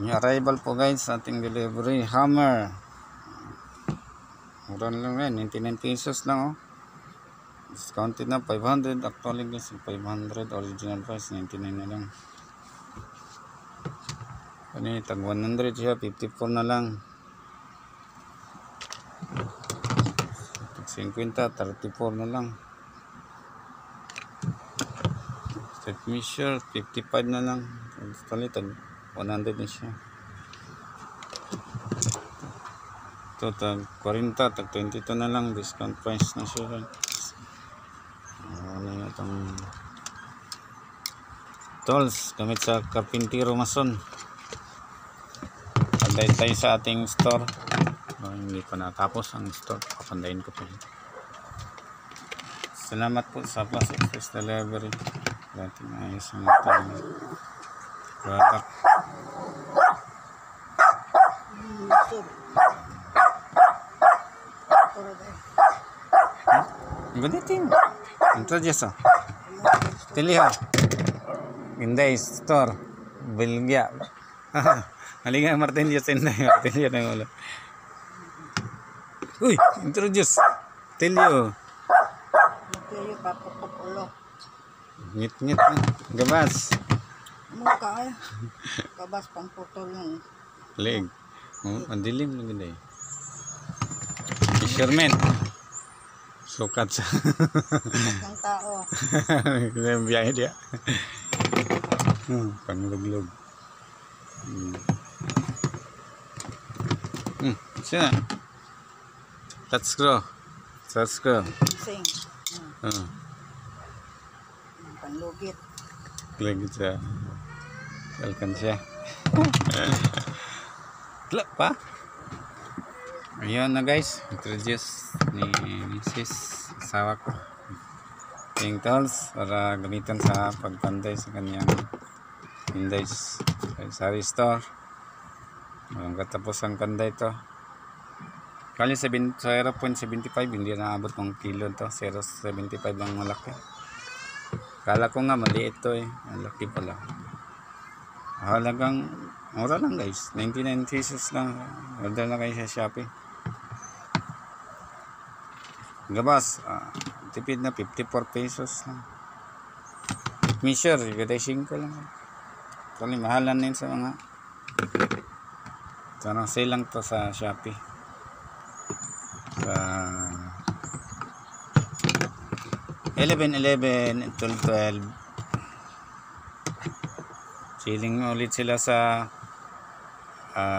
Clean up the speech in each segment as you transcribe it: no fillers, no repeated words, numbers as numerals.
May arrival po guys sa ating delivery. Hammer. Mura lang yan. 99 pesos lang oh. Discounted na 500. Actually guys 500. Original price 99 na lang. Ano yun? Tag 100 siya. 54 na lang. Tag 50. 34 na lang. Set measure 55 na lang. Actually tag 100 na siya. Ito tag 40, tag 22 na lang. Discount price na siya. Ano yung itong tools gamit sa karpintero mason. Panday tayo sa ating store. Hindi pa natapos ang store. Papandayin ko pa. Salamat po sa Plus Express Delivery. Dating ayos ang ating product. Gunitin. Introduce oh. Tiliho. Inday store. Belgia. Halika Martin Diaz Inday. Martin Diaz na ulo. Uy, introduce. Tiliho. Tiliho papupulo. Ngit-ngit. Gabas. Mukha eh. Gabas pamputol ng leg. Oh, ang dilim lang ganda eh. Fisherman. Sukat sa ng tao. Yung biyahe dia. Pangluglog. Siya. Let's go. Let's go. Sing. Panlugit. Lagi sa kalkan siya. Klap pa. Ayun na guys, introduce ni Mrs. asawa ko yung tools para gamitan sa pagpanday sa kanyang Indays sari store. Ang katapusan kanda ito kali 0.75 hindi na abot ng kilo to. 0.75 ang malaki. Kala ko nga maliit to eh, ang laki pala. Halagang mura lang guys, 99 pesos lang. Order na kayo sa Shopee. Gabas, tipid na 54 pesos lang. Measure, gadasing ko lang. Actually, mahalan din sa mga sarang sale lang to sa Shopee. Sa 11/11, 12/12. Chilling ulit sila sa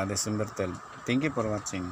December 12. Thank you for watching.